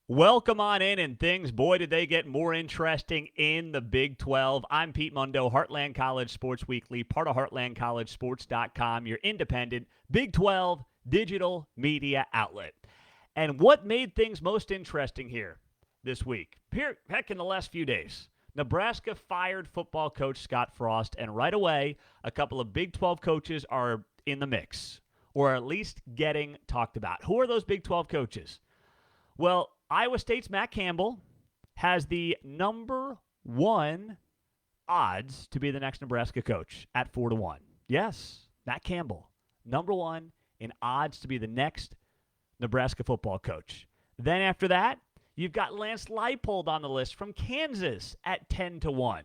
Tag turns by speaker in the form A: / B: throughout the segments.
A: Welcome on in, and things, boy, did they get more interesting in the Big 12. I'm Pete Mundo, Heartland College Sports Weekly, part of HeartlandCollegeSports.com, your independent Big 12 digital media outlet. And what made things most interesting here this week, heck, in the last few days, Nebraska fired football coach Scott Frost, and right away, a couple of Big 12 coaches are in the mix, or at least getting talked about. Who are those Big 12 coaches? Well, Iowa State's Matt Campbell has the number one odds to be the next Nebraska coach at 4-1. Yes, Matt Campbell, number one in odds to be the next Nebraska football coach. Then after that, you've got Lance Leipold on the list from Kansas at 10-1.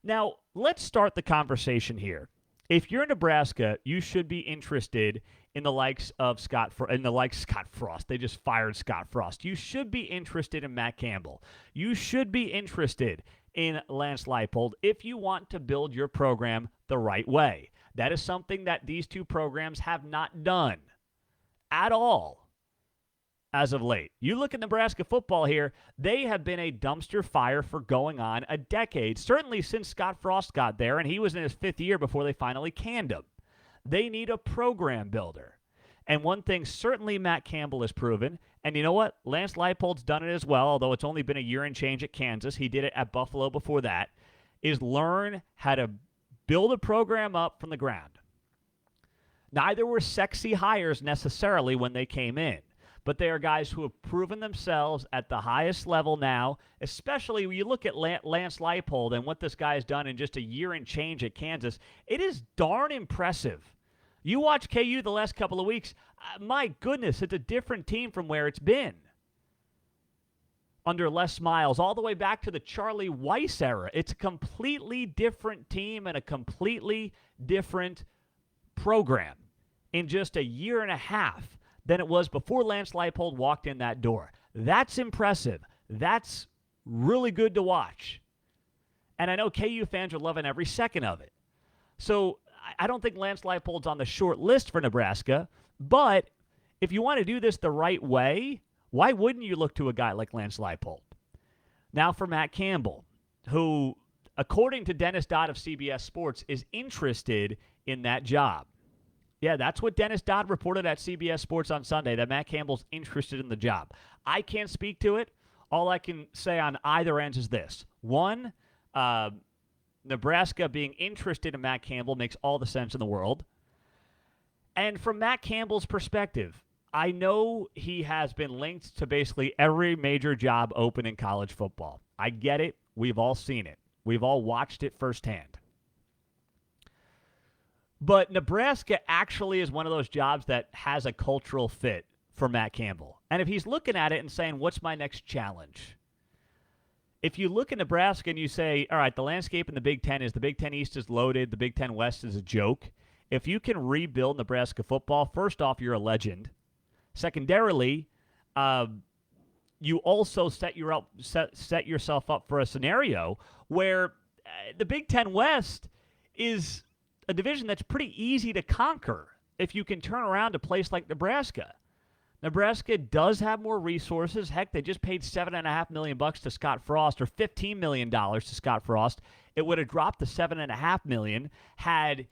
A: Now, let's start the conversation here. If you're in Nebraska, you should be interested in the likes of Scott Frost. They just fired Scott Frost. You should be interested in Matt Campbell. You should be interested in Lance Leipold if you want to build your program the right way. That is something that these two programs have not done at all as of late. You look at Nebraska football here, they have been a dumpster fire for going on a decade, certainly since Scott Frost got there, and he was in his fifth year before they finally canned him. They need a program builder. And one thing certainly Matt Campbell has proven, and you know what? Lance Leipold's done it as well, although it's only been a year and change at Kansas. He did it at Buffalo before that, is learn how to build a program up from the ground. Neither were sexy hires necessarily when they came in, but they are guys who have proven themselves at the highest level now, especially when you look at Lance Leipold and what this guy has done in just a year and change at Kansas. It is darn impressive. You watch KU the last couple of weeks, my goodness, it's a different team from where it's been under Les Miles, all the way back to the Charlie Weiss era. It's a completely different team and a completely different program in just a year and a half than it was before Lance Leipold walked in that door. That's impressive. That's really good to watch. And I know KU fans are loving every second of it. So I don't think Lance Leipold's on the short list for Nebraska, but if you want to do this the right way, why wouldn't you look to a guy like Lance Leipold? Now for Matt Campbell, who, according to Dennis Dodd of CBS Sports, is interested in that job. Yeah, that's what Dennis Dodd reported at CBS Sports on Sunday, that Matt Campbell's interested in the job. I can't speak to it. All I can say on either end is this. One, Nebraska being interested in Matt Campbell makes all the sense in the world. And from Matt Campbell's perspective, I know he has been linked to basically every major job open in college football. I get it. We've all seen it. We've all watched it firsthand. But Nebraska actually is one of those jobs that has a cultural fit for Matt Campbell. And if he's looking at it and saying, what's my next challenge? If you look at Nebraska and you say, all right, the landscape in the Big Ten is the Big Ten East is loaded, the Big Ten West is a joke. If you can rebuild Nebraska football, first off, you're a legend. Secondarily, you also set yourself up for a scenario where the Big Ten West is a division that's pretty easy to conquer if you can turn around a place like Nebraska. Nebraska does have more resources. Heck, they just paid $7.5 million to Scott Frost, or $15 million to Scott Frost. It would have dropped to $7.5 million had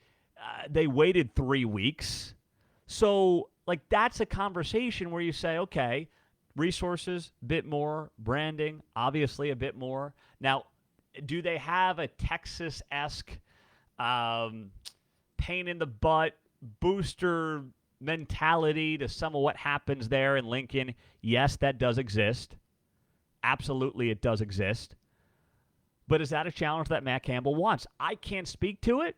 A: they waited 3 weeks. So, that's a conversation where you say, okay, resources, a bit more, branding, obviously a bit more. Now, do they have a Texas-esque pain in the butt booster mentality to some of what happens there in Lincoln? Yes, that does exist. Absolutely, it does exist. But is that a challenge that Matt Campbell wants? I can't speak to it,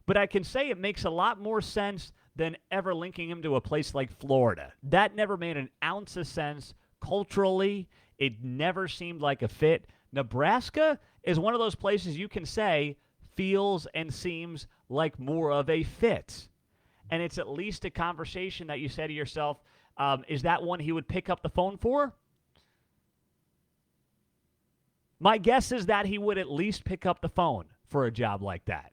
A: but I can say it makes a lot more sense than ever linking him to a place like Florida. That never made an ounce of sense culturally. It never seemed like a fit. Nebraska is one of those places you can say feels and seems like more of a fit. And it's at least a conversation that you say to yourself, is that one he would pick up the phone for? My guess is that he would at least pick up the phone for a job like that.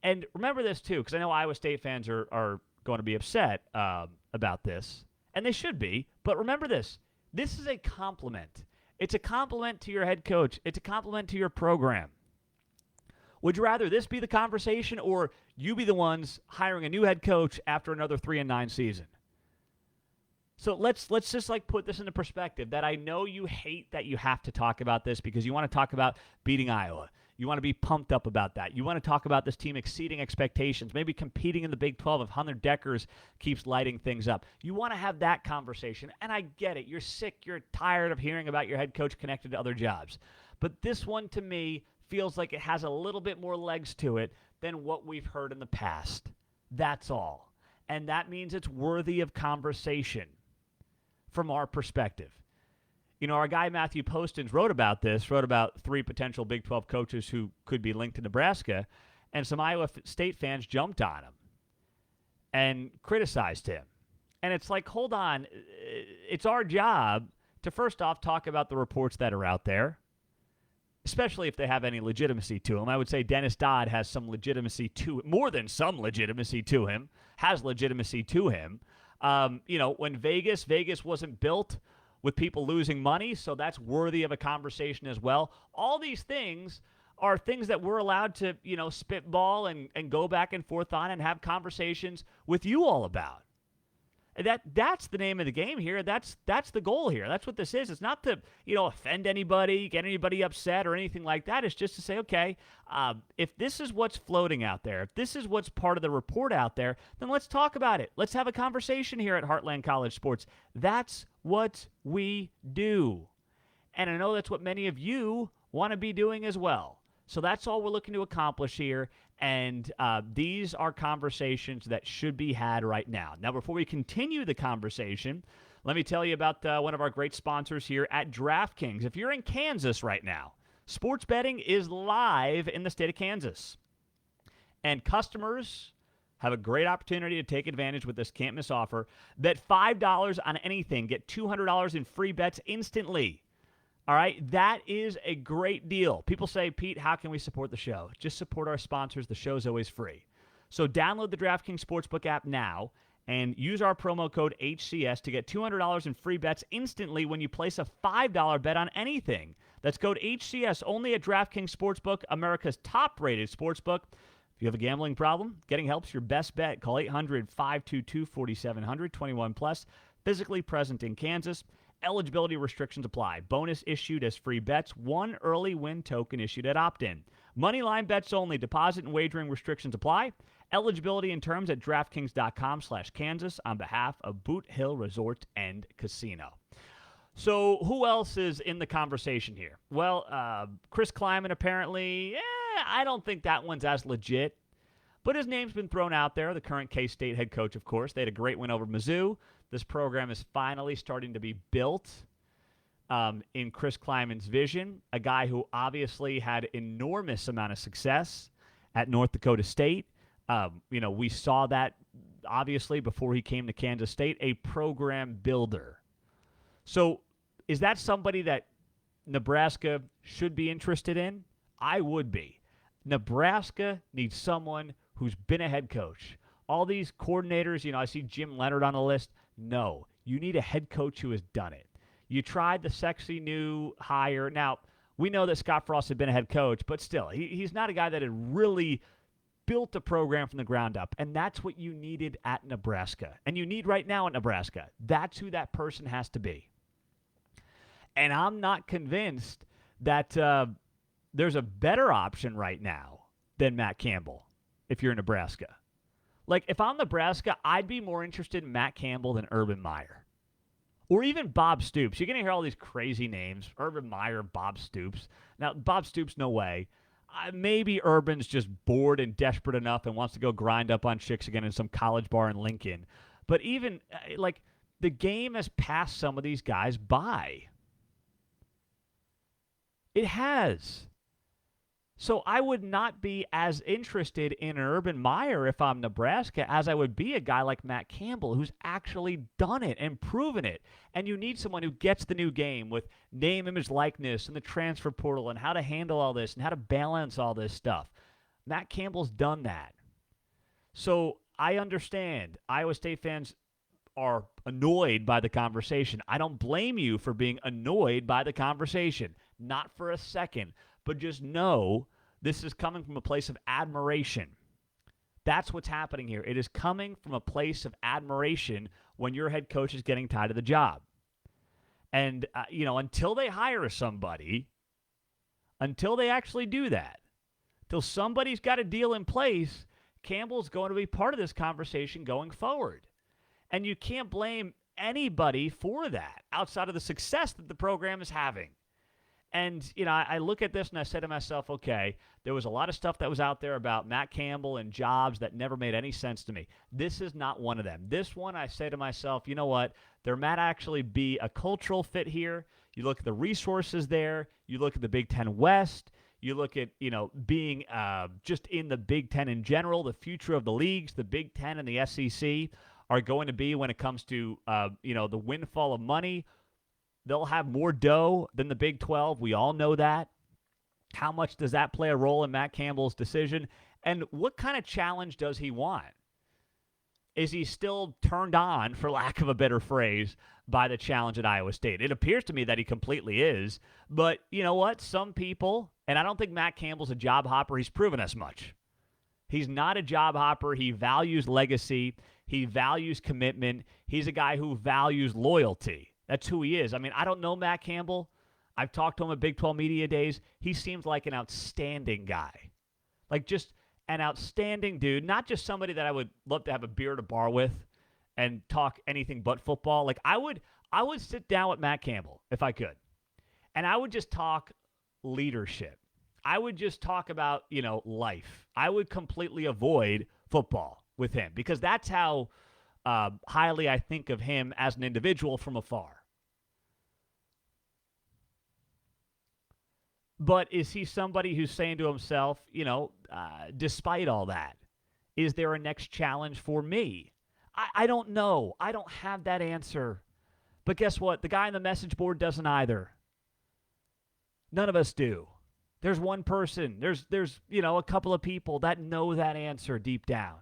A: And remember this, too, because I know Iowa State fans are going to be upset about this, and they should be. But remember this. This is a compliment. It's a compliment to your head coach. It's a compliment to your program. Would you rather this be the conversation or you be the ones hiring a new head coach after another 3-9 season? So let's just like put this into perspective that I know you hate that you have to talk about this because you want to talk about beating Iowa. You want to be pumped up about that. You want to talk about this team exceeding expectations, maybe competing in the Big 12 if Hunter Deckers keeps lighting things up. You want to have that conversation, and I get it. You're sick. You're tired of hearing about your head coach connected to other jobs. But this one, to me, feels like it has a little bit more legs to it than what we've heard in the past. That's all. And that means it's worthy of conversation from our perspective. You know, our guy Matthew Postins wrote about 3 potential Big 12 coaches who could be linked to Nebraska, and some Iowa State fans jumped on him and criticized him. And it's like, hold on, it's our job to first off talk about the reports that are out there, especially if they have any legitimacy to them. I would say Dennis Dodd has some legitimacy to more than some legitimacy to him, has legitimacy to him. When Vegas wasn't built with people losing money, so that's worthy of a conversation as well. All these things are things that we're allowed to, spitball and go back and forth on and have conversations with you all about. That's the name of the game here. That's the goal here. That's what this is. It's not to, offend anybody, get anybody upset or anything like that. It's just to say, okay, if this is what's floating out there, if this is what's part of the report out there, then let's talk about it. Let's have a conversation here at Heartland College Sports. That's what we do. And I know that's what many of you want to be doing as well. So that's all we're looking to accomplish here. And these are conversations that should be had right now. Now, before we continue the conversation, let me tell you about one of our great sponsors here at DraftKings. If you're in Kansas right now, sports betting is live in the state of Kansas. And customers have a great opportunity to take advantage with this can't-miss offer. Bet $5 on anything, get $200 in free bets instantly. All right, that is a great deal. People say, Pete, how can we support the show? Just support our sponsors. The show's always free. So download the DraftKings Sportsbook app now and use our promo code HCS to get $200 in free bets instantly when you place a $5 bet on anything. That's code HCS only at DraftKings Sportsbook, America's top-rated sportsbook. If you have a gambling problem, getting help's your best bet. Call 800-522-4700, 21 plus, physically present in Kansas. Eligibility restrictions apply. Bonus issued as free bets. One early win token issued at opt-in. Moneyline bets only. Deposit and wagering restrictions apply. Eligibility and terms at DraftKings.com/Kansas on behalf of Boot Hill Resort and Casino. So who else is in the conversation here? Well, Chris Klieman apparently, I don't think that one's as legit. But his name's been thrown out there, the current K-State head coach, of course. They had a great win over Mizzou. This program is finally starting to be built in Chris Kleiman's vision, a guy who obviously had enormous amount of success at North Dakota State. We saw that, obviously, before he came to Kansas State, a program builder. So is that somebody that Nebraska should be interested in? I would be. Nebraska needs someone who's been a head coach. All these coordinators, I see Jim Leonard on the list. No, you need a head coach who has done it. You tried the sexy new hire. Now, we know that Scott Frost had been a head coach, but still, he's not a guy that had really built a program from the ground up, and that's what you needed at Nebraska, and you need right now at Nebraska. That's who that person has to be. And I'm not convinced that there's a better option right now than Matt Campbell if you're in Nebraska. Like, if I'm Nebraska, I'd be more interested in Matt Campbell than Urban Meyer. Or even Bob Stoops. You're going to hear all these crazy names. Urban Meyer, Bob Stoops. Now, Bob Stoops, no way. Maybe Urban's just bored and desperate enough and wants to go grind up on chicks again in some college bar in Lincoln. But even, the game has passed some of these guys by. It has. So I would not be as interested in Urban Meyer if I'm Nebraska as I would be a guy like Matt Campbell who's actually done it and proven it. And you need someone who gets the new game with name, image, likeness, and the transfer portal and how to handle all this and how to balance all this stuff. Matt Campbell's done that. So I understand Iowa State fans are annoyed by the conversation. I don't blame you for being annoyed by the conversation. Not for a second. But just know this is coming from a place of admiration. That's what's happening here. It is coming from a place of admiration when your head coach is getting tired of the job. And, until they hire somebody, until they actually do that, till somebody's got a deal in place, Campbell's going to be part of this conversation going forward. And you can't blame anybody for that outside of the success that the program is having. And, I look at this and I say to myself, okay, there was a lot of stuff that was out there about Matt Campbell and jobs that never made any sense to me. This is not one of them. This one, I say to myself, you know what? There might actually be a cultural fit here. You look at the resources there. You look at the Big Ten West. You look at, being just in the Big Ten in general, the future of the leagues, the Big Ten and the SEC are going to be when it comes to, the windfall of money. They'll have more dough than the Big 12. We all know that. How much does that play a role in Matt Campbell's decision? And what kind of challenge does he want? Is he still turned on, for lack of a better phrase, by the challenge at Iowa State? It appears to me that he completely is. But you know what? Some people, and I don't think Matt Campbell's a job hopper. He's proven as much. He's not a job hopper. He values legacy. He values commitment. He's a guy who values loyalty. That's who he is. I mean, I don't know Matt Campbell. I've talked to him at Big 12 Media Days. He seems like an outstanding guy. Like just an outstanding dude. Not just somebody that I would love to have a beer at a bar with and talk anything but football. Like I would sit down with Matt Campbell if I could. And I would just talk leadership. I would just talk about, life. I would completely avoid football with him because that's how highly I think of him as an individual from afar. But is he somebody who's saying to himself, despite all that, is there a next challenge for me? I don't know. I don't have that answer. But guess what? The guy on the message board doesn't either. None of us do. There's one person. There's a couple of people that know that answer deep down.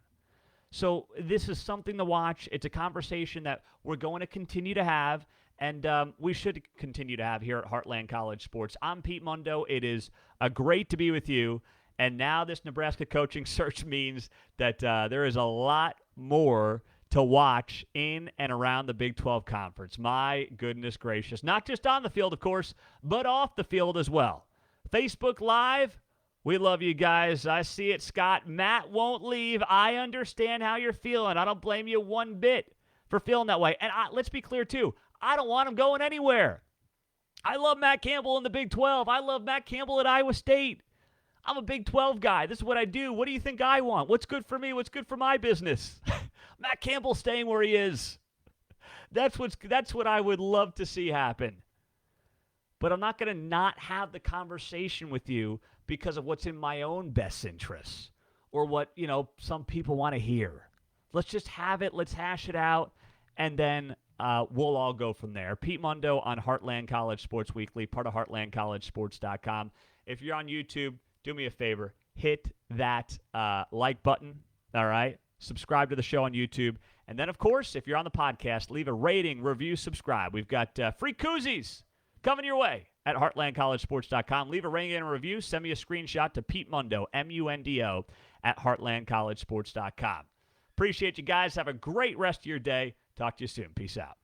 A: So this is something to watch. It's a conversation that we're going to continue to have, and we should continue to have here at Heartland College Sports. I'm Pete Mundo. It is great to be with you. And now this Nebraska coaching search means that there is a lot more to watch in and around the Big 12 Conference. My goodness gracious. Not just on the field, of course, but off the field as well. Facebook Live, we love you guys. I see it, Scott. Matt won't leave. I understand how you're feeling. I don't blame you one bit for feeling that way. And let's be clear, too. I don't want him going anywhere. I love Matt Campbell in the Big 12. I love Matt Campbell at Iowa State. I'm a Big 12 guy. This is what I do. What do you think I want? What's good for me? What's good for my business? Matt Campbell staying where he is. That's what I would love to see happen. But I'm not going to not have the conversation with you because of what's in my own best interests or what, some people want to hear. Let's just have it. Let's hash it out. And then we'll all go from there. Pete Mundo on Heartland College Sports Weekly, part of heartlandcollegesports.com. If you're on YouTube, do me a favor. Hit that like button, all right? Subscribe to the show on YouTube. And then, of course, if you're on the podcast, leave a rating, review, subscribe. We've got free koozies coming your way at heartlandcollegesports.com. Leave a rating and a review. Send me a screenshot to Pete Mundo, M-U-N-D-O, at heartlandcollegesports.com. Appreciate you guys. Have a great rest of your day. Talk to you soon. Peace out.